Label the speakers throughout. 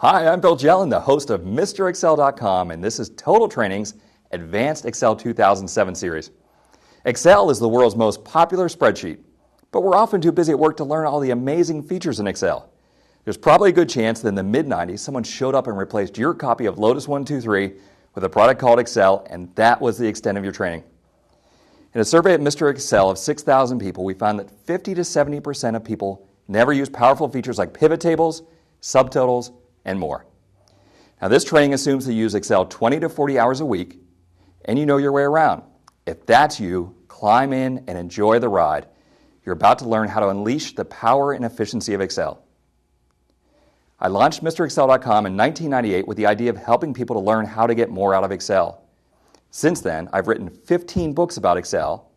Speaker 1: Hi, I'm Bill Jelen, the host of MrExcel.com, and this is Total Training's Advanced Excel 2007 series. Excel is the world's most popular spreadsheet, but we're often too busy at work to learn all the amazing features in Excel. There's probably a good chance that in the mid-90s, someone showed up and replaced your copy of Lotus 1-2-3 with a product called Excel, and that was the extent of your training. In a survey at Mr. Excel of 6,000 people, we found that 50 to 70% of people never use powerful features like pivot tables, subtotals, and more. Now, this training assumes that you use Excel 20 to 40 hours a week, and you know your way around. If that's you, climb in and enjoy the ride. You're about to learn how to unleash the power and efficiency of Excel. I launched MrExcel.com in 1998 with the idea of helping people to learn how to get more out of Excel. Since then, I've written 15 books about Excel,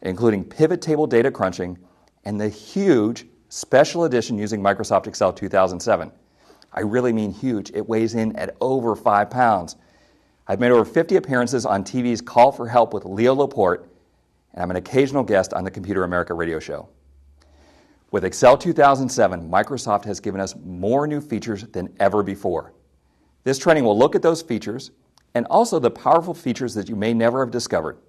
Speaker 1: including Pivot Table Data Crunching and the huge special edition using Microsoft Excel 2007. I really mean huge. It weighs in at over 5 pounds. I've made over 50 appearances on TV's Call for Help with Leo Laporte, and I'm an occasional guest on the Computer America radio show. With Excel 2007, Microsoft has given us more new features than ever before. This training will look at those features and also the powerful features that you may never have discovered.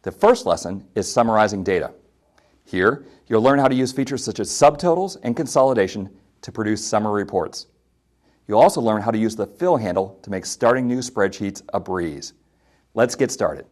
Speaker 1: The first lesson is summarizing data. Here, you'll learn how to use features such as subtotals and consolidation to produce summary reports. You'll also learn how to use the fill handle to make starting new spreadsheets a breeze. Let's get started.